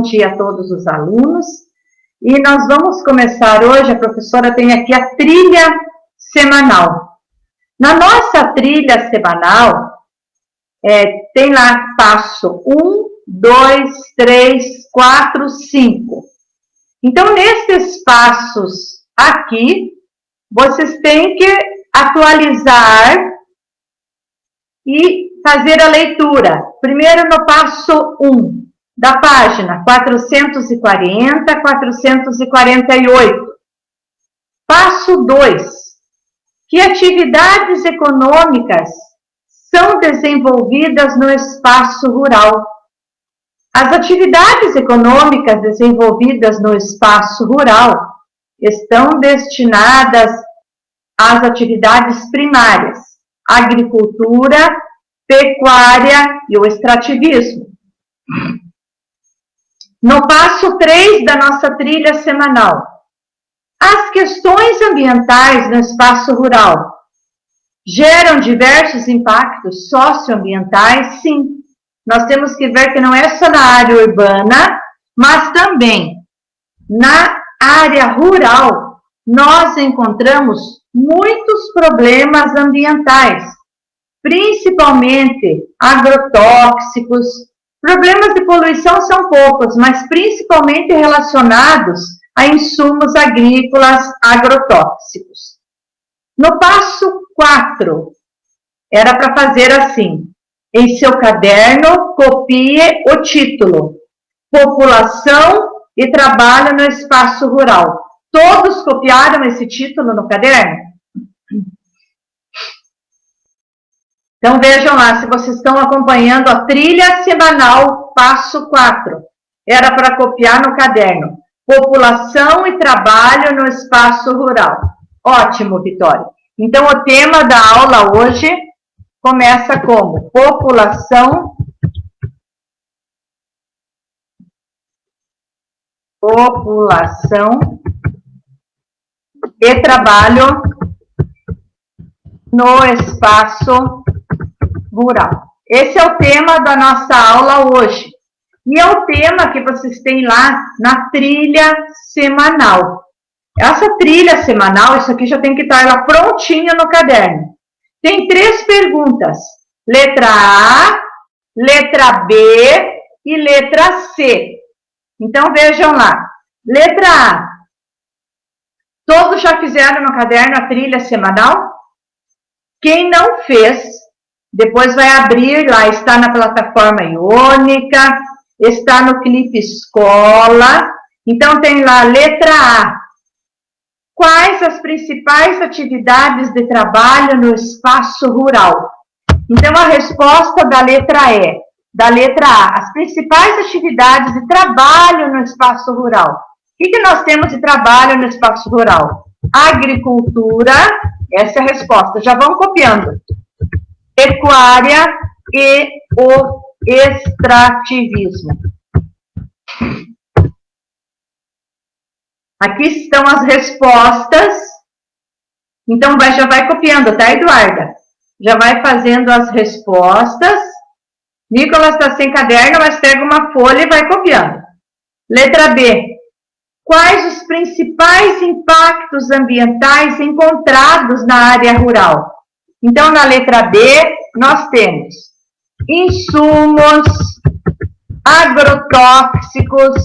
dia a todos os alunos. E nós vamos começar hoje, a professora tem aqui a trilha semanal. Na nossa trilha semanal, tem lá passo 1, 2, 3, 4, 5. Então, nesses passos aqui, vocês têm que atualizar e fazer a leitura. Primeiro no passo 1, da página 440, 448. Passo 2, que atividades econômicas são desenvolvidas no espaço rural? As atividades econômicas desenvolvidas no espaço rural estão destinadas às atividades primárias, agricultura, pecuária e o extrativismo. No passo 3 da nossa trilha semanal, as questões ambientais no espaço rural geram diversos impactos socioambientais? Sim. Nós temos que ver que não é só na área urbana, mas também na área rural nós encontramos muitos problemas ambientais, principalmente agrotóxicos. Problemas de poluição são poucos, mas principalmente relacionados a insumos agrícolas agrotóxicos. No passo 4, era para fazer assim: em seu caderno, copie o título: População e Trabalho no Espaço Rural. Todos copiaram esse título no caderno? Então, vejam lá, se vocês estão acompanhando a trilha semanal, passo 4. Era para copiar no caderno: População e Trabalho no Espaço Rural. Ótimo, Vitória. Então, o tema da aula hoje começa como população e trabalho no espaço rural. Esse é o tema da nossa aula hoje. E é o tema que vocês têm lá na trilha semanal. Essa trilha semanal, isso aqui já tem que estar lá prontinho no caderno. Tem 3 perguntas: letra A, letra B e letra C. Então, vejam lá. Letra A. Todos já fizeram no caderno a trilha semanal? Quem não fez, depois vai abrir lá, está na plataforma Iônica, está no Clipe Escola. Então, tem lá letra A. Quais as principais atividades de trabalho no espaço rural? Então, a resposta da letra A, as principais atividades de trabalho no espaço rural. O que nós temos de trabalho no espaço rural? Agricultura, essa é a resposta, já vão copiando. Pecuária e o extrativismo. Aqui estão as respostas. Então, já vai copiando, tá, Eduarda? Já vai fazendo as respostas. Nicolas está sem caderno, mas pega uma folha e vai copiando. Letra B. Quais os principais impactos ambientais encontrados na área rural? Então, na letra B, nós temos insumos, agrotóxicos,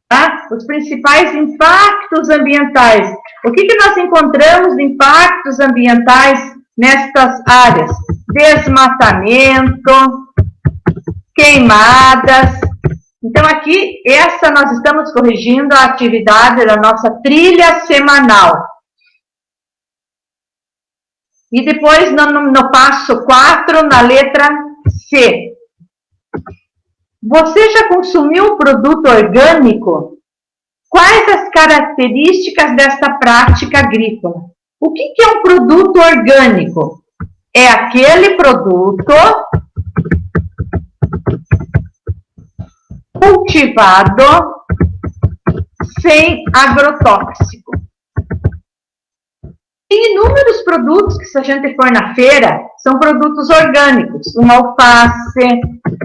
tá? Os principais impactos ambientais. O que nós encontramos de impactos ambientais nestas áreas? Desmatamento, queimadas. Então, aqui, nós estamos corrigindo a atividade da nossa trilha semanal. E depois, no passo 4, na letra C. Você já consumiu um produto orgânico? Quais as características desta prática agrícola? O que é um produto orgânico? É aquele produto cultivado sem agrotóxico. Tem inúmeros produtos que, se a gente for na feira, são produtos orgânicos. Um alface,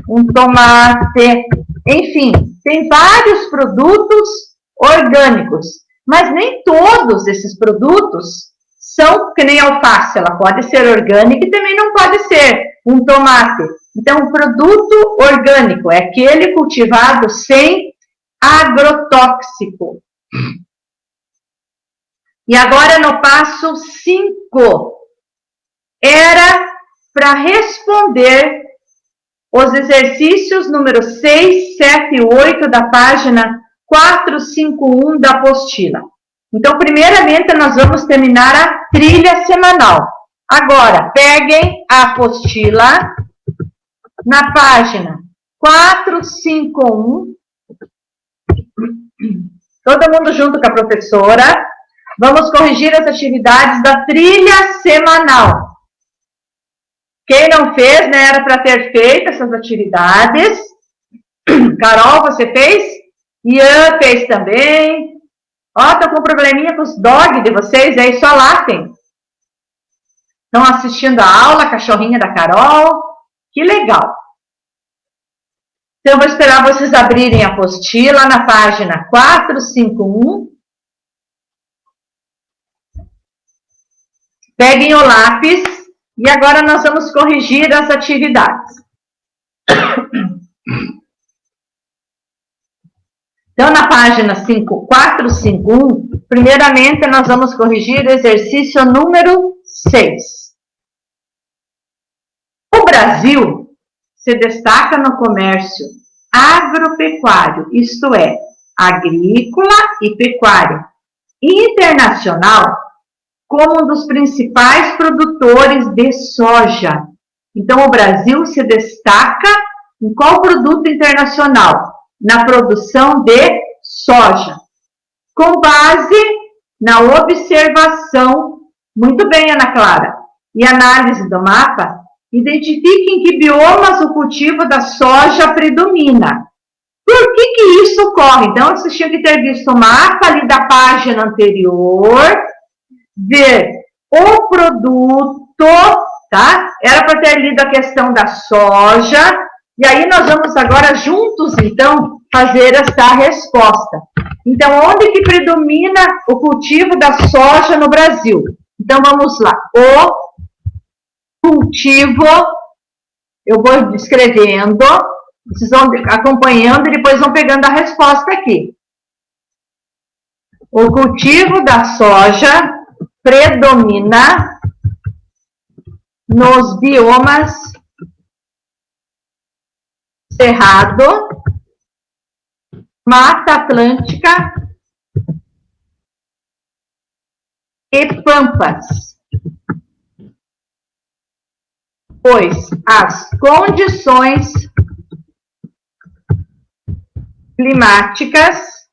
um tomate, Enfim, tem vários produtos orgânicos, mas nem todos esses produtos são que nem alface, ela pode ser orgânica e também não pode ser um tomate. Então, o produto orgânico é aquele cultivado sem agrotóxico. E agora no passo 5, era para responder os exercícios número 6, 7 e 8 da página 451 da apostila. Então, primeiramente, nós vamos terminar a trilha semanal. Agora, peguem a apostila na página 451. Todo mundo junto com a professora. Vamos corrigir as atividades da trilha semanal. Quem não fez, né, era para ter feito essas atividades. Carol, você fez? Ian fez também. Ó, tô com um probleminha com os dogs de vocês, aí só latem. Estão assistindo a aula, a cachorrinha da Carol. Que legal. Então, eu vou esperar vocês abrirem a apostila na página 451. Peguem o lápis e agora nós vamos corrigir as atividades. Então, na página 451, primeiramente nós vamos corrigir o exercício número 6. O Brasil se destaca no comércio agropecuário, isto é, agrícola e pecuário, internacional, como um dos principais produtores de soja. Então, o Brasil se destaca em qual produto internacional? Na produção de soja. Com base na observação, muito bem, Ana Clara, e análise do mapa, identifique em que biomas o cultivo da soja predomina. Por que isso ocorre? Então, vocês tinham que ter visto o mapa ali da página anterior, ver o produto, tá? Era para ter lido a questão da soja, e aí nós vamos agora juntos, então, fazer esta resposta. Então, onde que predomina o cultivo da soja no Brasil? Então, vamos lá. O cultivo, eu vou descrevendo, vocês vão acompanhando e depois vão pegando a resposta aqui. O cultivo da soja predomina nos biomas Cerrado, Mata Atlântica e Pampas, pois as condições climáticas,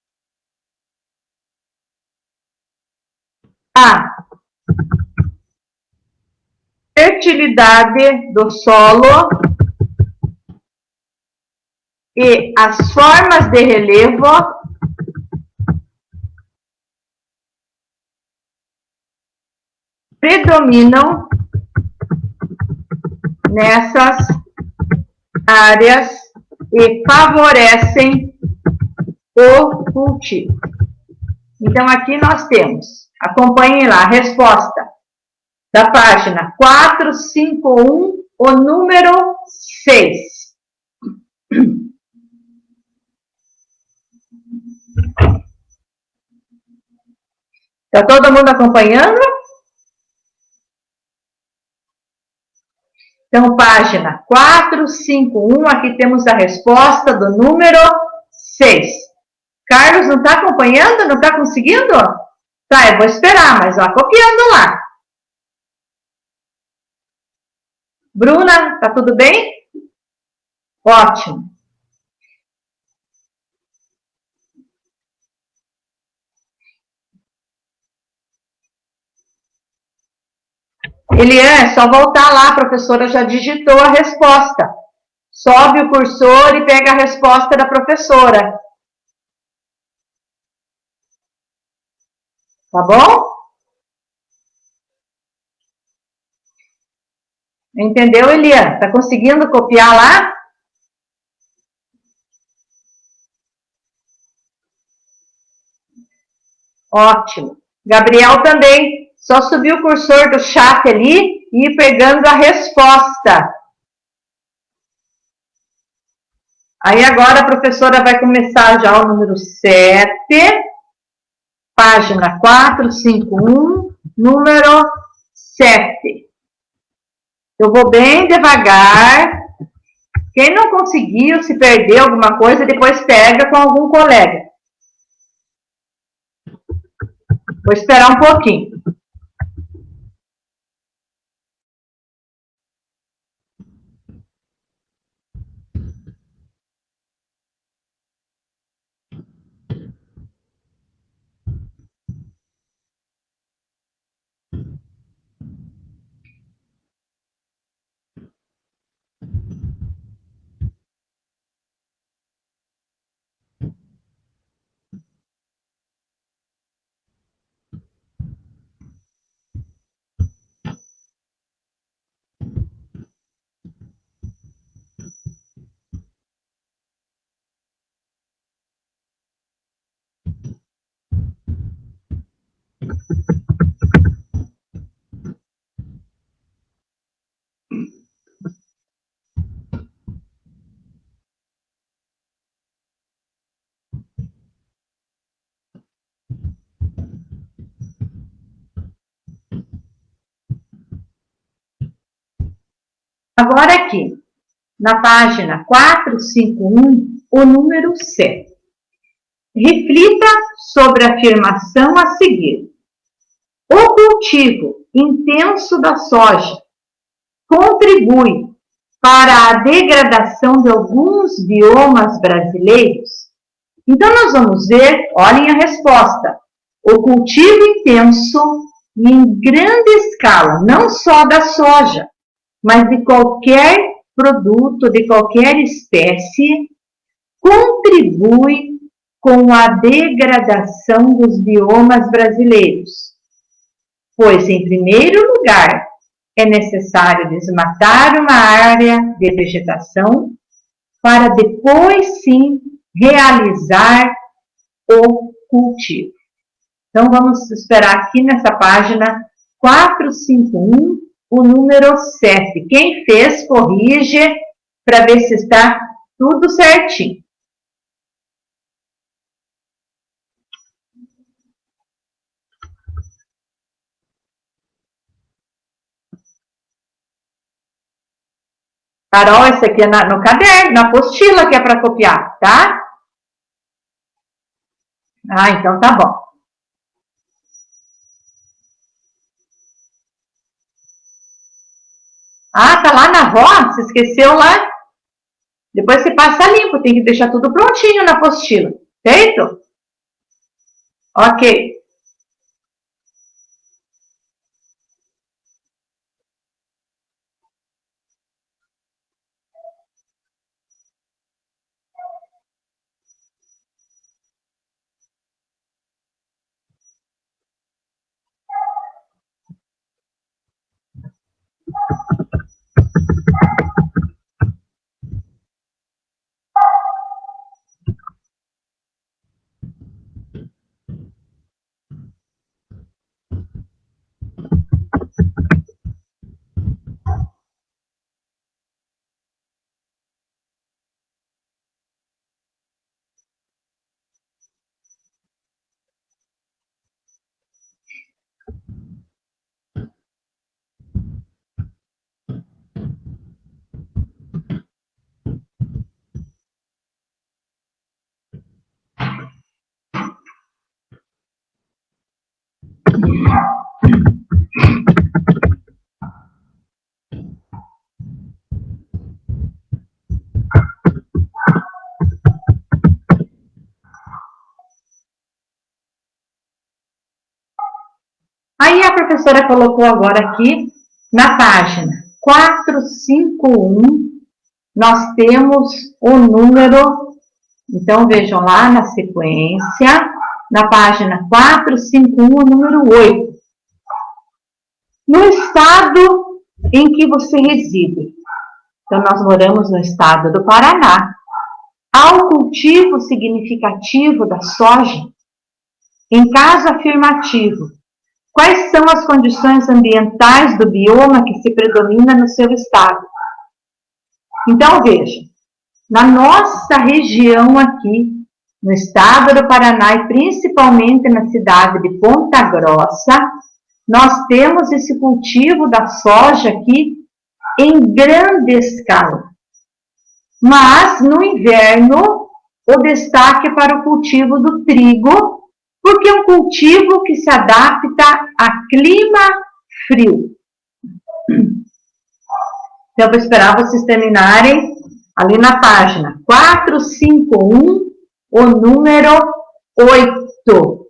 a fertilidade do solo e as formas de relevo predominam nessas áreas e favorecem o cultivo. Então, aqui nós temos, acompanhem lá, a resposta da página 451, o número 6. Está todo mundo acompanhando? Então, página 451, aqui temos a resposta do número 6. Carlos, não está acompanhando? Não está conseguindo? Tá, eu vou esperar, mas ó, copiando lá. Bruna, tá tudo bem? Ótimo. Eliane, é só voltar lá, a professora já digitou a resposta. Sobe o cursor e pega a resposta da professora. Tá bom? Entendeu, Eliane? Tá conseguindo copiar lá? Ótimo. Gabriel também. Só subir o cursor do chat ali e ir pegando a resposta. Aí agora a professora vai começar já o número 7, página 451, número 7. Eu vou bem devagar. Quem não conseguiu, se perdeu alguma coisa, depois pega com algum colega. Vou esperar um pouquinho. Agora aqui, na página 451, o número 7. Reflita sobre a afirmação a seguir. O cultivo intenso da soja contribui para a degradação de alguns biomas brasileiros? Então, nós vamos ver, olhem a resposta. O cultivo intenso e em grande escala, não só da soja, mas de qualquer produto, de qualquer espécie, contribui com a degradação dos biomas brasileiros. Pois, em primeiro lugar, é necessário desmatar uma área de vegetação para depois, sim, realizar o cultivo. Então, vamos esperar aqui nessa página 451, o número 7. Quem fez, corrige para ver se está tudo certinho. Carol, esse aqui é no caderno, na apostila que é para copiar, tá? Ah, então tá bom. Ah, tá lá na avó? Você esqueceu lá? Depois você passa limpo, tem que deixar tudo prontinho na apostila, certo? Ok. Aí a professora colocou agora aqui, na página 451, nós temos o número, então vejam lá na sequência, na página 451, o número 8. No estado em que você reside. Então, nós moramos no estado do Paraná. Há um cultivo significativo da soja? Em caso afirmativo, quais são as condições ambientais do bioma que se predomina no seu estado? Então, veja, na nossa região aqui, no estado do Paraná e principalmente na cidade de Ponta Grossa, nós temos esse cultivo da soja aqui em grande escala. Mas, no inverno, o destaque é para o cultivo do trigo, porque é um cultivo que se adapta a clima frio. Então, eu vou esperar vocês terminarem ali na página 451, o número 8.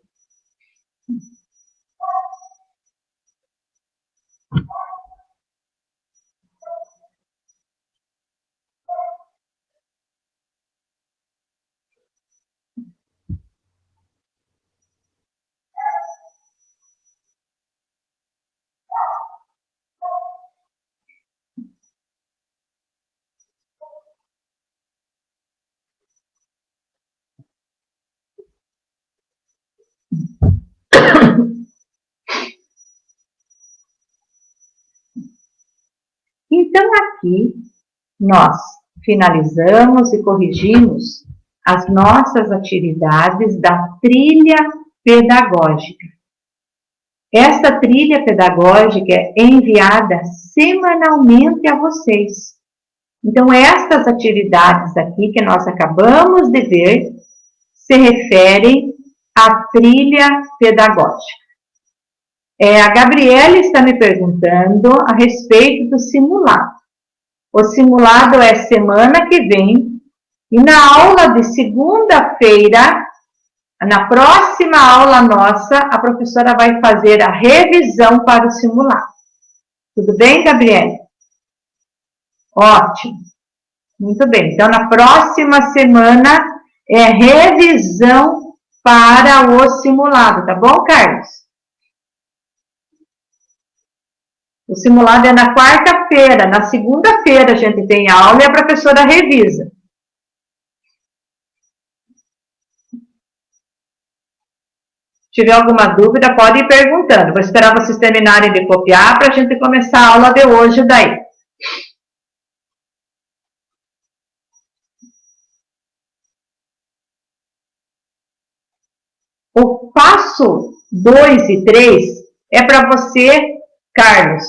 Então, aqui, nós finalizamos e corrigimos as nossas atividades da trilha pedagógica. Esta trilha pedagógica é enviada semanalmente a vocês. Então, estas atividades aqui que nós acabamos de ver se referem à trilha pedagógica. A Gabriela está me perguntando a respeito do simulado. O simulado é semana que vem e na aula de segunda-feira, na próxima aula nossa, a professora vai fazer a revisão para o simulado. Tudo bem, Gabriela? Ótimo. Muito bem. Então, na próxima semana é revisão para o simulado, tá bom, Carlos? O simulado é na quarta-feira. Na segunda-feira a gente tem aula e a professora revisa. Se tiver alguma dúvida, pode ir perguntando. Vou esperar vocês terminarem de copiar para a gente começar a aula de hoje daí. O passo 2 e 3 é para você, Carlos,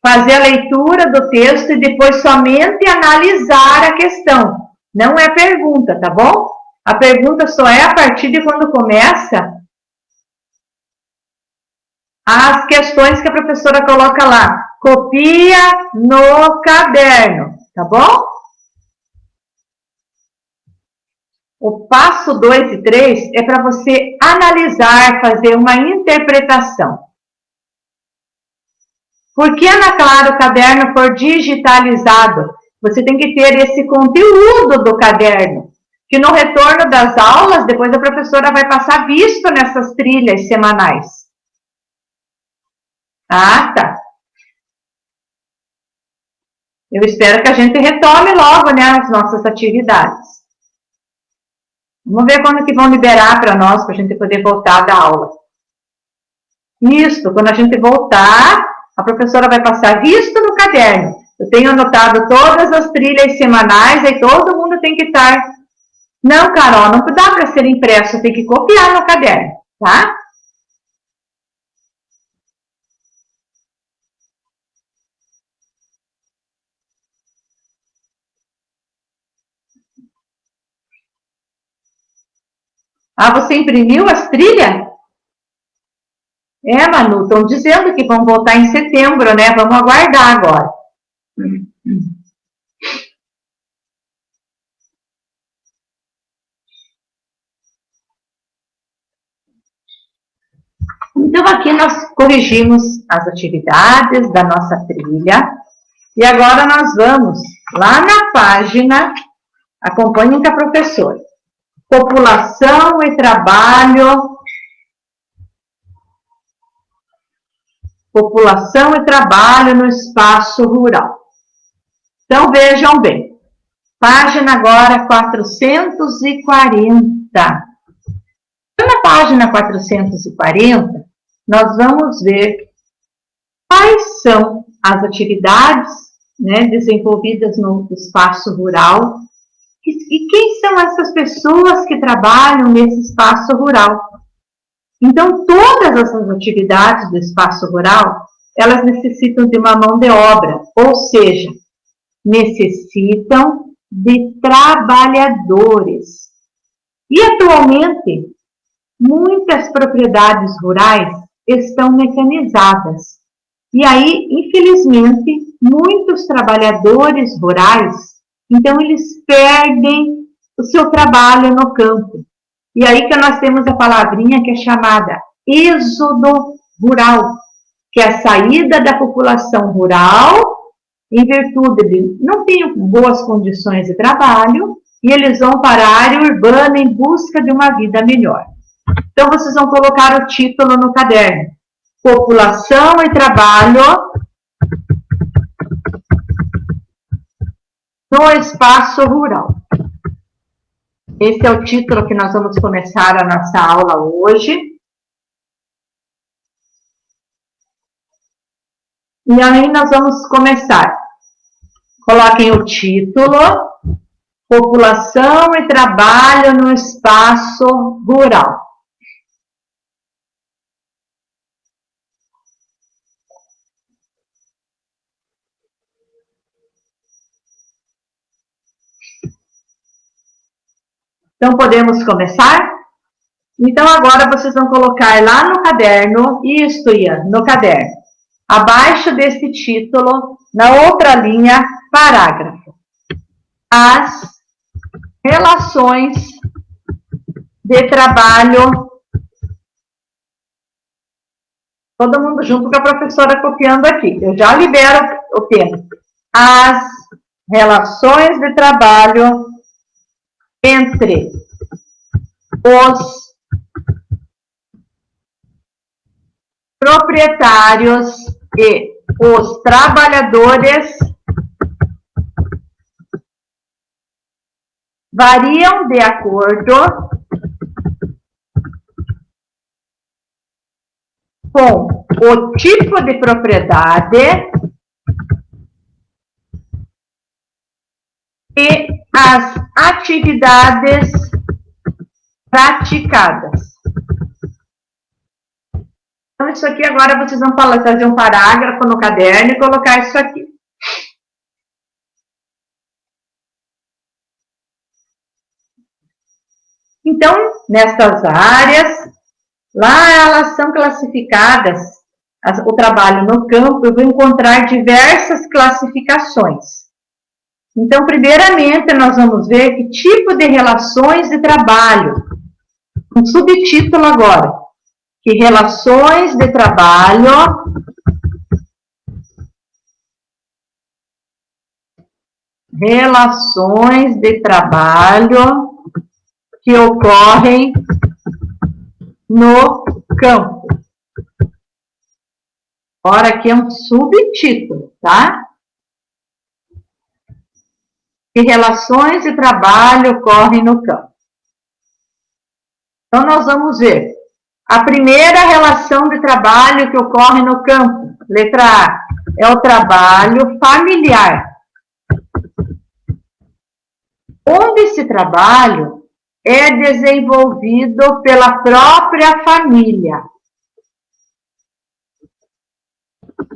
fazer a leitura do texto e depois somente analisar a questão. Não é pergunta, tá bom? A pergunta só é a partir de quando começa as questões que a professora coloca lá. Copia no caderno, tá bom? O passo 2 e 3 é para você analisar, fazer uma interpretação. Por que, Ana Clara, o caderno for digitalizado? Você tem que ter esse conteúdo do caderno, que no retorno das aulas, depois a professora vai passar visto nessas trilhas semanais. Ah, tá. Eu espero que a gente retome logo, né, as nossas atividades. Vamos ver quando que vão liberar para nós, para a gente poder voltar da aula. Isso, quando a gente voltar, a professora vai passar visto no caderno. Eu tenho anotado todas as trilhas semanais, aí todo mundo tem que estar... Não, Carol, não dá para ser impresso, tem que copiar no caderno, tá? Ah, você imprimiu as trilhas? Manu, estão dizendo que vão voltar em setembro, né? Vamos aguardar agora. Então, aqui nós corrigimos as atividades da nossa trilha. E agora nós vamos lá na página, acompanhem com a professora. População e trabalho. População e trabalho no espaço rural. Então, vejam bem. Página agora 440. Na página 440, nós vamos ver quais são as atividades, né, desenvolvidas no espaço rural e quem são essas pessoas que trabalham nesse espaço rural. Então, todas essas atividades do espaço rural, elas necessitam de uma mão de obra, ou seja, necessitam de trabalhadores. E atualmente, muitas propriedades rurais estão mecanizadas. E aí, infelizmente, muitos trabalhadores rurais, então eles perdem o seu trabalho no campo. E aí que nós temos a palavrinha que é chamada êxodo rural, que é a saída da população rural em virtude de não ter boas condições de trabalho e eles vão para a área urbana em busca de uma vida melhor. Então, vocês vão colocar o título no caderno. População e trabalho no espaço rural. Esse é o título que nós vamos começar a nossa aula hoje. E aí nós vamos começar. Coloquem o título, População e Trabalho no Espaço Rural. Então, podemos começar? Então, agora vocês vão colocar lá no caderno, isto, Ian, no caderno, abaixo desse título, na outra linha, parágrafo. As relações de trabalho. Todo mundo junto com a professora copiando aqui. Eu já libero o tempo. As relações de trabalho entre os proprietários e os trabalhadores variam de acordo com o tipo de propriedade e as atividades praticadas. Então, isso aqui agora vocês vão fazer um parágrafo no caderno e colocar isso aqui. Então, nestas áreas, lá elas são classificadas, o trabalho no campo, eu vou encontrar diversas classificações. Então, primeiramente, nós vamos ver que tipo de relações de trabalho. Um subtítulo agora. Que relações de trabalho que ocorrem no campo. Agora aqui é um subtítulo, tá? Que relações de trabalho ocorrem no campo. Então, nós vamos ver. A primeira relação de trabalho que ocorre no campo, letra A, é o trabalho familiar. Onde esse trabalho é desenvolvido pela própria família.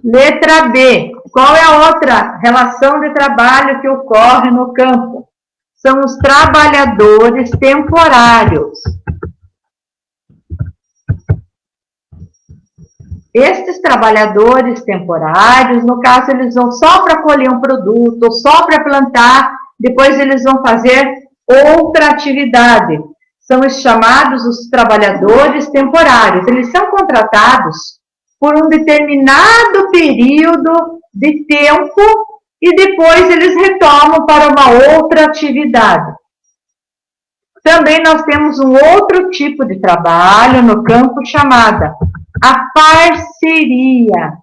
Letra B, qual é a outra relação de trabalho que ocorre no campo? São os trabalhadores temporários. Estes trabalhadores temporários, no caso, eles vão só para colher um produto, ou só para plantar, depois eles vão fazer outra atividade. São os chamados os trabalhadores temporários. Eles são contratados por um determinado período de tempo e depois eles retomam para uma outra atividade. Também nós temos um outro tipo de trabalho no campo chamada a parceria.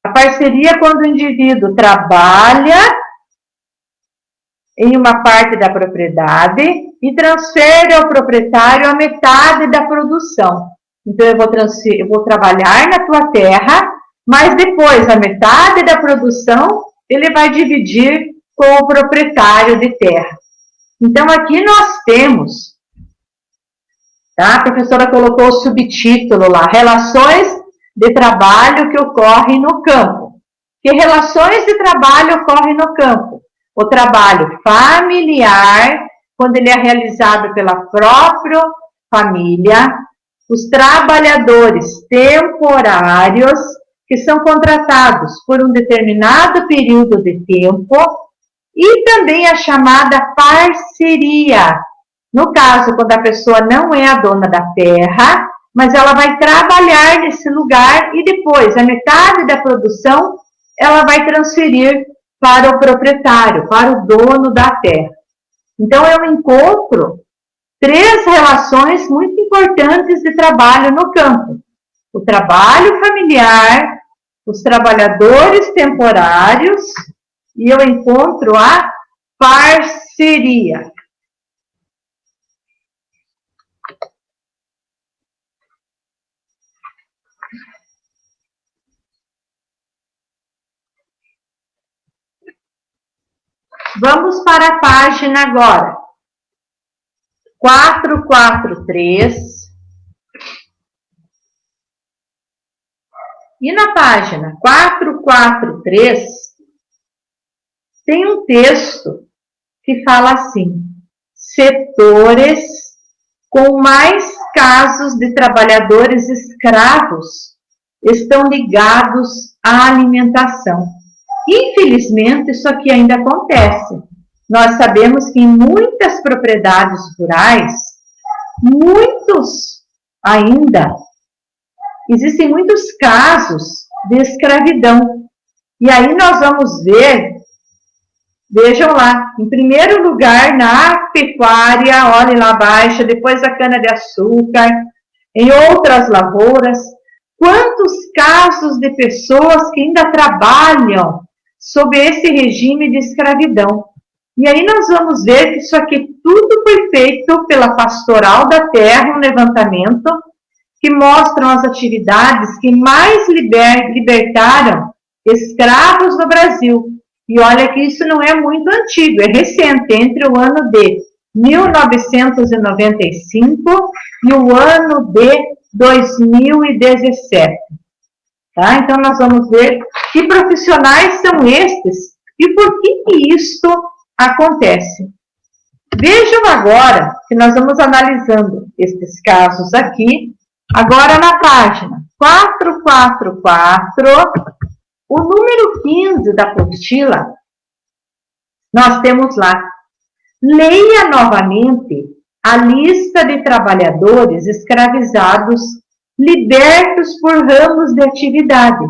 A parceria é quando o indivíduo trabalha em uma parte da propriedade e transfere ao proprietário a metade da produção. Então, eu vou trabalhar na tua terra, mas depois a metade da produção ele vai dividir com o proprietário de terra. Então, aqui nós temos, tá? A professora colocou o subtítulo lá, relações de trabalho que ocorrem no campo. Que relações de trabalho ocorrem no campo? O trabalho familiar, quando ele é realizado pela própria família, os trabalhadores temporários, que são contratados por um determinado período de tempo, e também a chamada parceria. No caso, quando a pessoa não é a dona da terra, mas ela vai trabalhar nesse lugar e depois, a metade da produção, ela vai transferir para o proprietário, para o dono da terra. Então, eu encontro 3 relações muito importantes de trabalho no campo. O trabalho familiar, os trabalhadores temporários e eu encontro a parceria. Vamos para a página agora. 443. E na página 443, tem um texto que fala assim: setores com mais casos de trabalhadores escravos estão ligados à alimentação. Infelizmente, isso aqui ainda acontece. Nós sabemos que em muitas propriedades rurais, existem muitos casos de escravidão. E aí nós vamos ver, vejam lá, em primeiro lugar na pecuária, olhem lá abaixo, depois a cana-de-açúcar, em outras lavouras, quantos casos de pessoas que ainda trabalham sob esse regime de escravidão. E aí nós vamos ver que isso aqui tudo foi feito pela Pastoral da Terra, um levantamento que mostram as atividades que mais libertaram escravos no Brasil. E olha que isso não é muito antigo, é recente, entre o ano de 1995 e o ano de 2017. Tá? Então, nós vamos ver que profissionais são estes e por que isto acontece. Vejam agora que nós vamos analisando estes casos aqui, agora na página 444, o número 15 da apostila, nós temos lá: leia novamente a lista de trabalhadores escravizados libertos por ramos de atividade.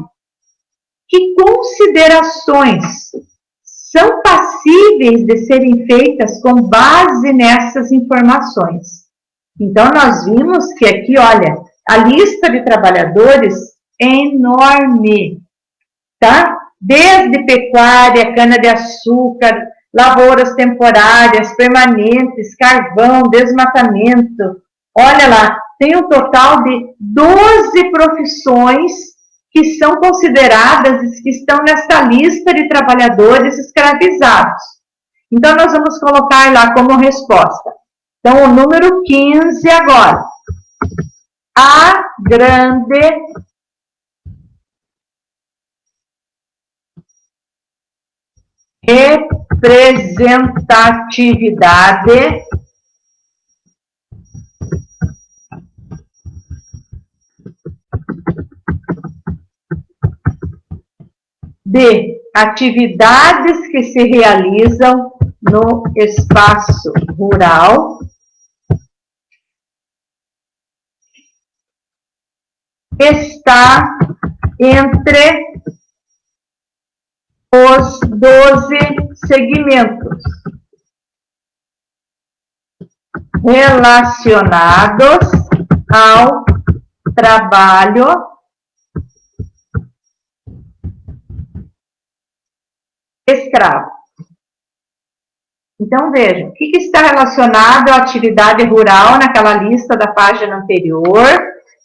Que considerações são passíveis de serem feitas com base nessas informações? Então, nós vimos que aqui, olha, a lista de trabalhadores é enorme, tá? Desde pecuária, cana-de-açúcar, lavouras temporárias, permanentes, carvão, desmatamento. Olha lá, tem um total de 12 profissões que são consideradas, que estão nesta lista de trabalhadores escravizados. Então, nós vamos colocar lá como resposta. Então, o número 15 agora. A grande representatividade de atividades que se realizam no espaço rural está entre os 12 segmentos relacionados ao trabalho escravo. Então, vejam, o que está relacionado à atividade rural naquela lista da página anterior,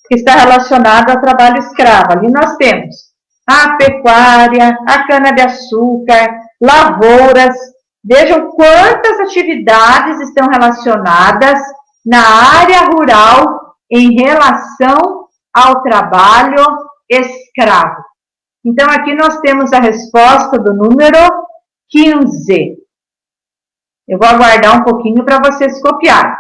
que está relacionado ao trabalho escravo. Ali nós temos a pecuária, a cana-de-açúcar, lavouras. Vejam quantas atividades estão relacionadas na área rural em relação ao trabalho escravo. Então, aqui nós temos a resposta do número 15. Eu vou aguardar um pouquinho para vocês copiarem.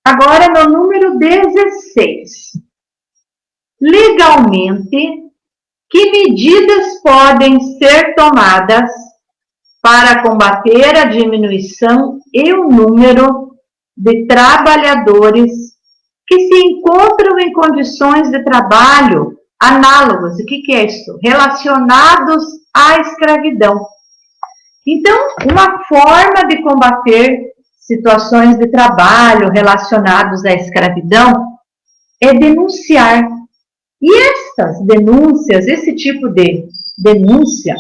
Agora, no número 16. Legalmente, que medidas podem ser tomadas para combater a diminuição e o número de trabalhadores que se encontram em condições de trabalho análogas? O que é isso? Relacionados à escravidão. Então, uma forma de combater situações de trabalho relacionados à escravidão é denunciar. E essas denúncias, esse tipo de denúncia,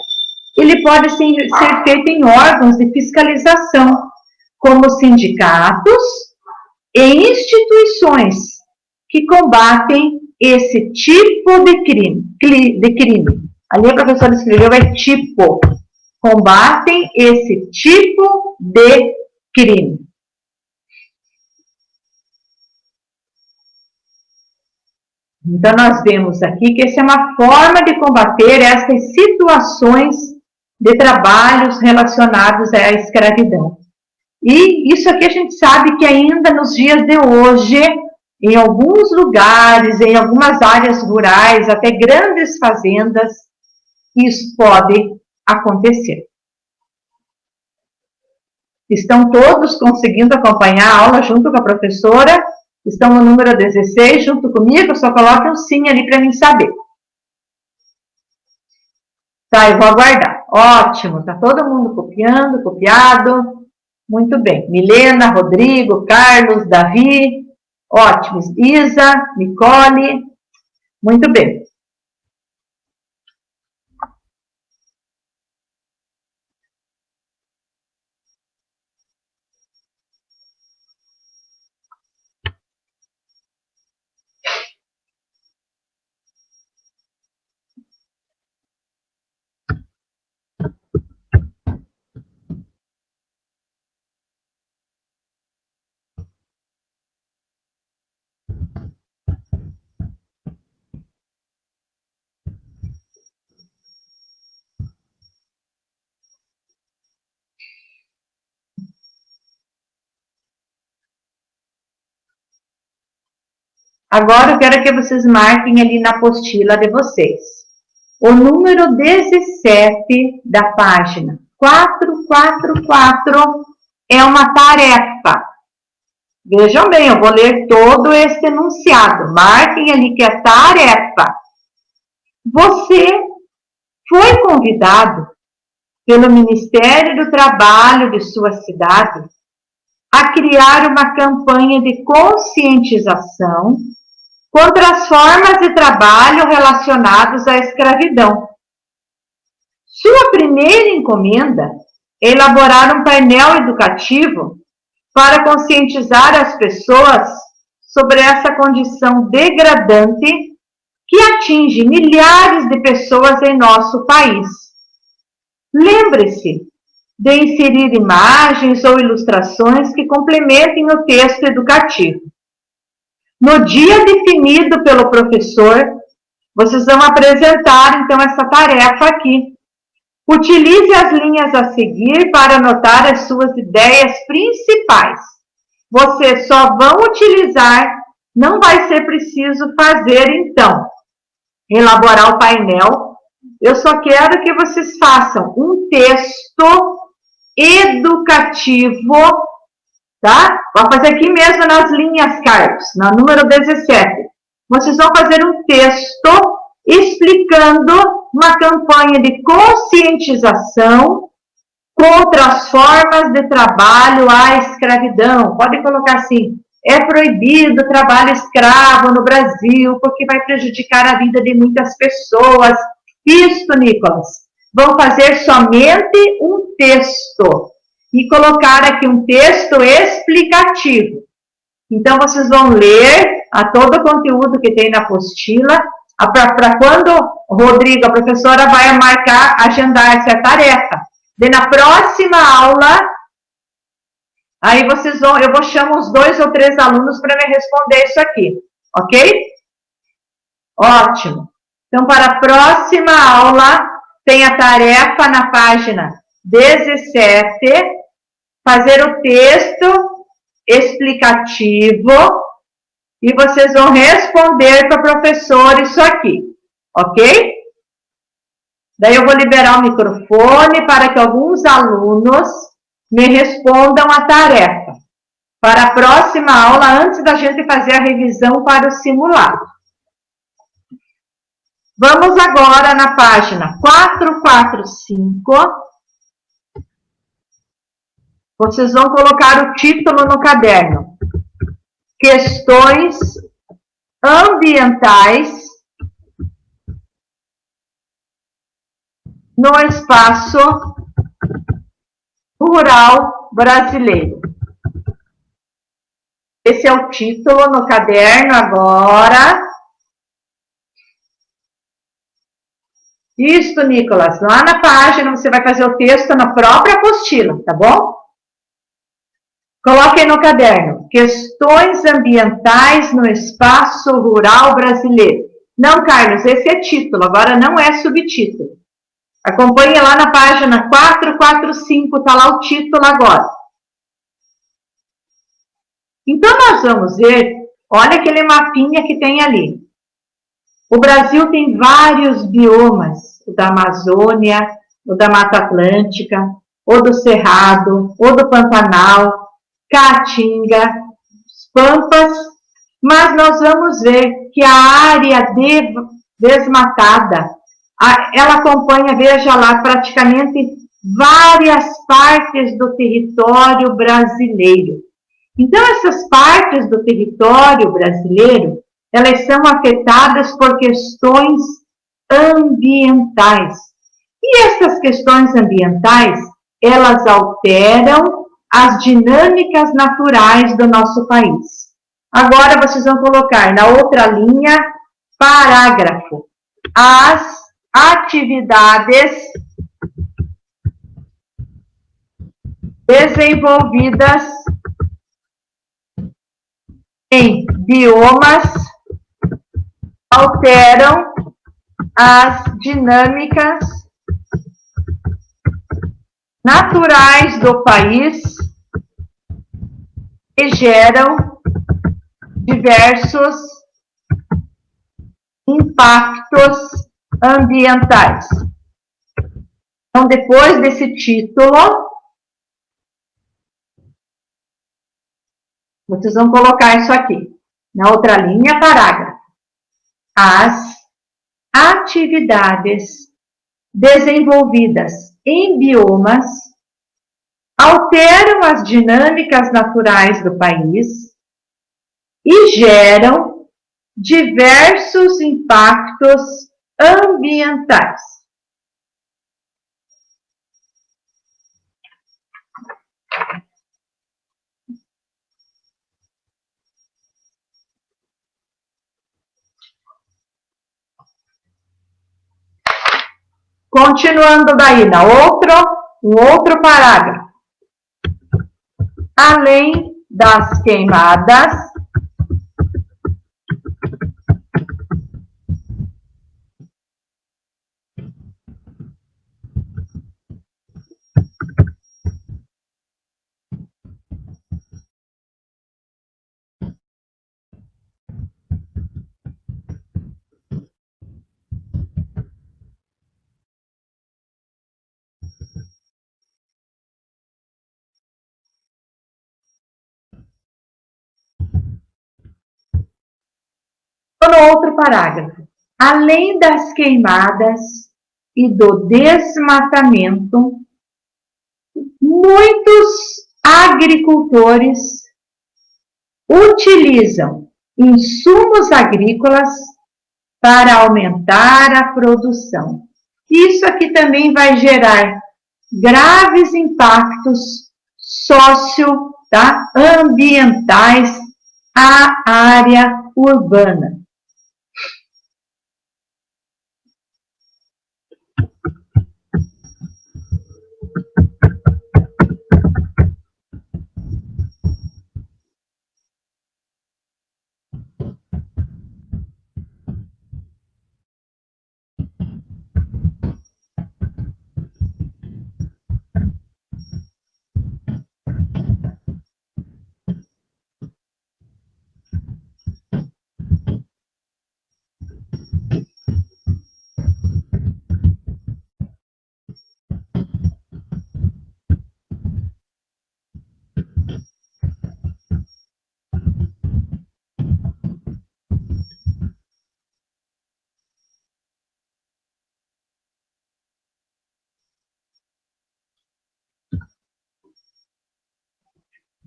ele pode ser feito em órgãos de fiscalização, como sindicatos e instituições que combatem esse tipo de crime. Ali a professora escreveu, é tipo. Combatem esse tipo de crime. Então, nós vemos aqui que essa é uma forma de combater essas situações de trabalhos relacionados à escravidão. E isso aqui a gente sabe que ainda nos dias de hoje, em alguns lugares, em algumas áreas rurais, até grandes fazendas, isso pode acontecer. Estão todos conseguindo acompanhar a aula junto com a professora? Estão no número 16 junto comigo? Só coloque um sim ali para mim saber. Tá, eu vou aguardar. Ótimo, está todo mundo copiando, copiado. Muito bem. Milena, Rodrigo, Carlos, Davi. Ótimo. Isa, Nicole. Muito bem. Agora eu quero que vocês marquem ali na apostila de vocês. O número 17 da página 444 é uma tarefa. Vejam bem, eu vou ler todo esse enunciado. Marquem ali que é tarefa. Você foi convidado pelo Ministério do Trabalho de sua cidade a criar uma campanha de conscientização contra as formas de trabalho relacionadas à escravidão. Sua primeira encomenda é elaborar um painel educativo para conscientizar as pessoas sobre essa condição degradante que atinge milhares de pessoas em nosso país. Lembre-se de inserir imagens ou ilustrações que complementem o texto educativo. No dia definido pelo professor, vocês vão apresentar, então, essa tarefa aqui. Utilize as linhas a seguir para anotar as suas ideias principais. Vocês só vão utilizar, não vai ser preciso fazer, então, elaborar o painel. Eu só quero que vocês façam um texto educativo, tá? Vou fazer aqui mesmo nas linhas, Carlos, na número 17. Vocês vão fazer um texto explicando uma campanha de conscientização contra as formas de trabalho à escravidão. Pode colocar assim: é proibido o trabalho escravo no Brasil porque vai prejudicar a vida de muitas pessoas. Isso, Nicolas. Vão fazer somente um texto e colocar aqui um texto explicativo. Então, vocês vão ler a todo o conteúdo que tem na apostila, para quando, Rodrigo, a professora vai marcar, agendar essa tarefa. E na próxima aula, aí vocês vão, eu vou chamar os 2 ou 3 alunos para me responder isso aqui, ok? Ótimo. Então, para a próxima aula, tem a tarefa na página 17, fazer o texto explicativo e vocês vão responder para o professor isso aqui, ok? Daí eu vou liberar o microfone para que alguns alunos me respondam a tarefa. Para a próxima aula, antes da gente fazer a revisão para o simulado. Vamos agora na página 445. Vocês vão colocar o título no caderno. Questões ambientais no espaço rural brasileiro. Esse é o título no caderno agora. Isso, Nicolas. Lá na página você vai fazer o texto na própria apostila, tá bom? Coloquem no caderno. Questões ambientais no espaço rural brasileiro. Não, Carlos, esse é título, agora não é subtítulo. Acompanhe lá na página 445, está lá o título agora. Então, nós vamos ver, olha aquele mapinha que tem ali. O Brasil tem vários biomas, o da Amazônia, o da Mata Atlântica, o do Cerrado, o do Pantanal, Caatinga, Pampas, mas nós vamos ver que a área desmatada, ela acompanha, veja lá, praticamente várias partes do território brasileiro. Então, essas partes do território brasileiro, elas são afetadas por questões ambientais. E essas questões ambientais, elas alteram as dinâmicas naturais do nosso país. Agora, vocês vão colocar na outra linha, parágrafo. As atividades desenvolvidas em biomas alteram as dinâmicas naturais do país e geram diversos impactos ambientais. Então, depois desse título, vocês vão colocar isso aqui, na outra linha, parágrafo. As atividades desenvolvidas em biomas alteram as dinâmicas naturais do país e geram diversos impactos ambientais. Continuando daí, um outro parágrafo. Além das queimadas, no outro parágrafo, além das queimadas e do desmatamento, muitos agricultores utilizam insumos agrícolas para aumentar a produção. Isso aqui também vai gerar graves impactos socioambientais à área urbana.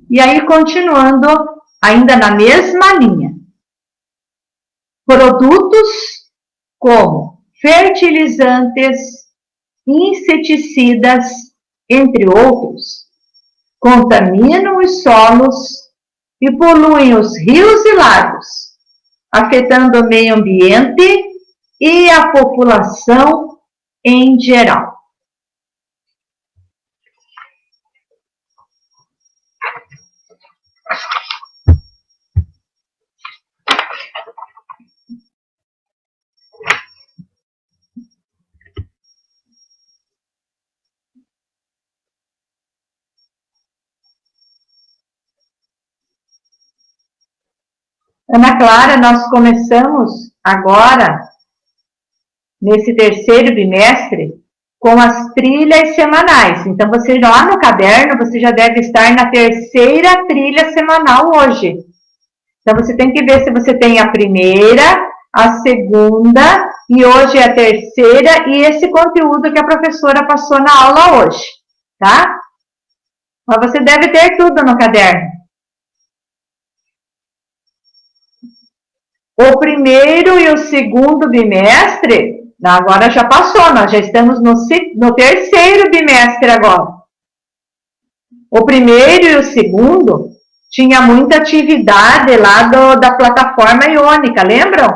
E aí, continuando, ainda na mesma linha, produtos como fertilizantes, inseticidas, entre outros, contaminam os solos e poluem os rios e lagos, afetando o meio ambiente e a população em geral. Ana Clara, nós começamos agora, nesse terceiro bimestre, com as trilhas semanais. Então, você lá no caderno, você já deve estar na terceira trilha semanal hoje. Então, você tem que ver se você tem a primeira, a segunda, e hoje é a terceira, e esse conteúdo que a professora passou na aula hoje, tá? Mas você deve ter tudo no caderno. O primeiro e o segundo bimestre, agora já passou, nós já estamos no terceiro bimestre agora. O primeiro e o segundo tinha muita atividade lá da plataforma iônica, lembram?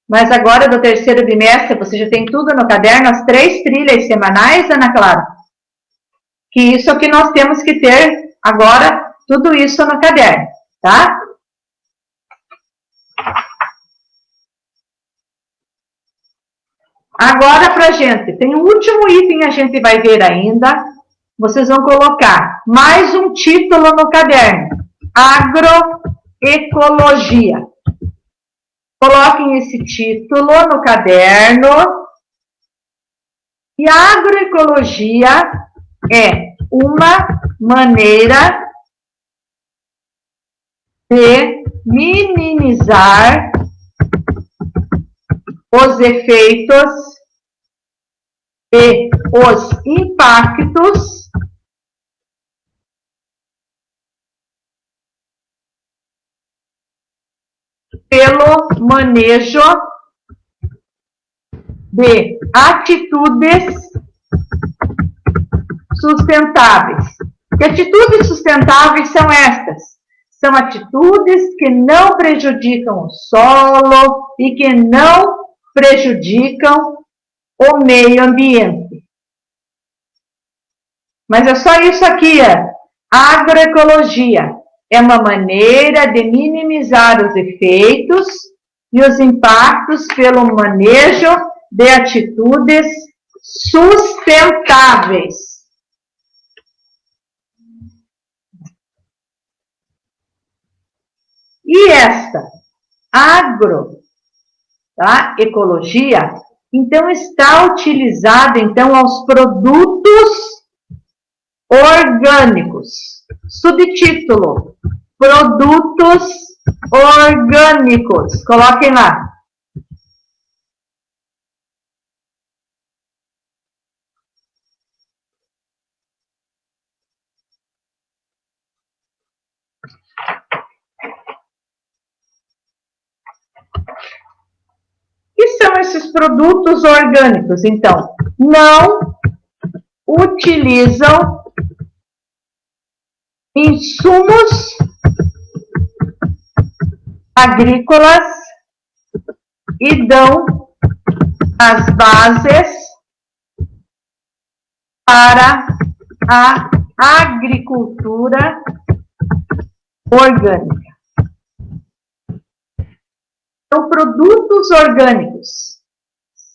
Mas agora do terceiro bimestre, você já tem tudo no caderno, as 3 trilhas semanais, Ana Clara? Que isso é o que nós temos que ter agora, tudo isso no caderno, tá? Agora, pra gente, tem um último item a gente vai ver ainda. Vocês vão colocar mais um título no caderno. Agroecologia. Coloquem esse título no caderno. E a agroecologia é uma maneira de minimizar os efeitos e os impactos pelo manejo de atitudes sustentáveis. Que atitudes sustentáveis são estas? São atitudes que não prejudicam o solo e que não prejudicam o meio ambiente. Mas é só isso aqui, agroecologia. É uma maneira de minimizar os efeitos e os impactos pelo manejo de atitudes sustentáveis. E esta agroecologia, então, está utilizada então, aos produtos orgânicos. Subtítulo: produtos orgânicos. Coloquem lá. O que são esses produtos orgânicos? Então, não utilizam insumos agrícolas e dão as bases para a agricultura orgânica. Então, produtos orgânicos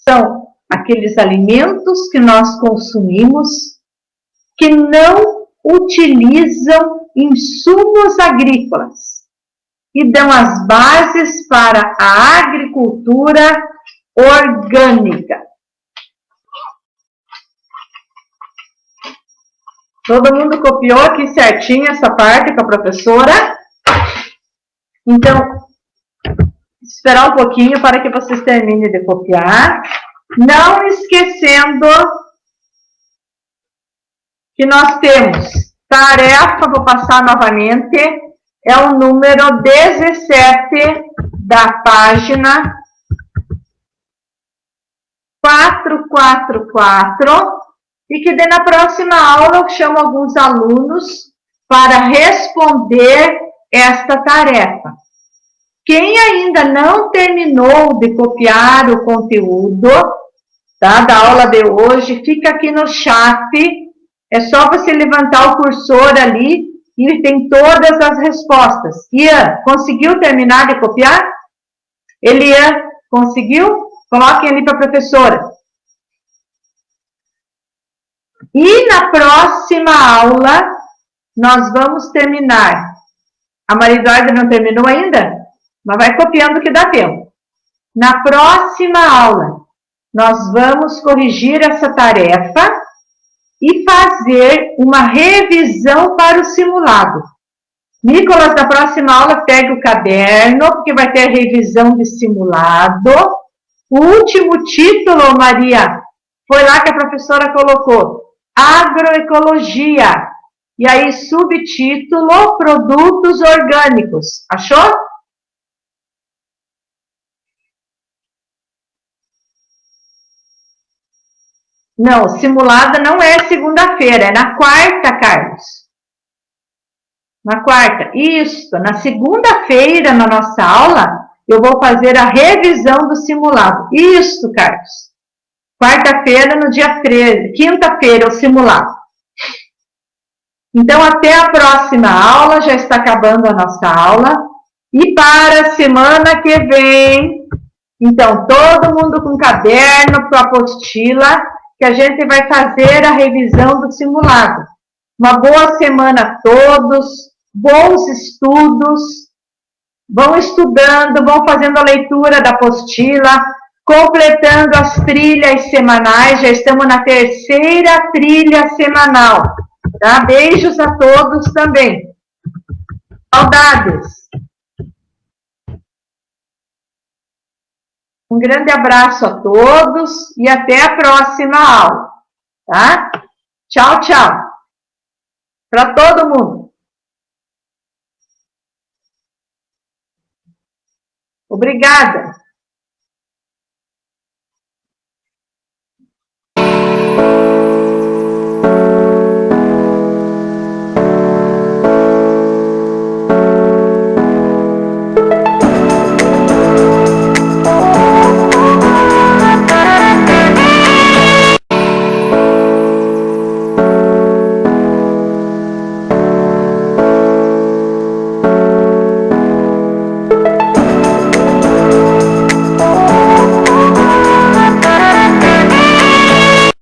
são aqueles alimentos que nós consumimos que não utilizam insumos agrícolas e dão as bases para a agricultura orgânica. Todo mundo copiou aqui certinho essa parte com a professora? Então, esperar um pouquinho para que vocês terminem de copiar. Não esquecendo que nós temos tarefa, vou passar novamente, é o número 17 da página 444, e que na próxima aula eu chamo alguns alunos para responder esta tarefa. Quem ainda não terminou de copiar o conteúdo, tá, da aula de hoje, fica aqui no chat. É só você levantar o cursor ali e tem todas as respostas. Ian, conseguiu terminar de copiar? Elian, conseguiu? Coloquem ali para a professora. E na próxima aula, nós vamos terminar. A Maria Eduarda não terminou ainda? Mas vai copiando que dá tempo. Na próxima aula, nós vamos corrigir essa tarefa e fazer uma revisão para o simulado. Nicolas, na próxima aula, pega o caderno, porque vai ter a revisão de simulado. O último título, Maria, foi lá que a professora colocou, agroecologia. E aí, subtítulo, produtos orgânicos. Achou? Não, simulada não é segunda-feira, é na quarta, Carlos. Na quarta, isso. Na segunda-feira, na nossa aula, eu vou fazer a revisão do simulado. Isso, Carlos. Quarta-feira, no dia 13. Quinta-feira, o simulado. Então, até a próxima aula, já está acabando a nossa aula. E para a semana que vem, então, todo mundo com caderno, com apostila, que a gente vai fazer a revisão do simulado. Uma boa semana a todos, bons estudos, vão estudando, vão fazendo a leitura da apostila, completando as trilhas semanais, já estamos na terceira trilha semanal, tá? Beijos a todos também. Saudades! Um grande abraço a todos e até a próxima aula, tá? Tchau, tchau. Para todo mundo. Obrigada.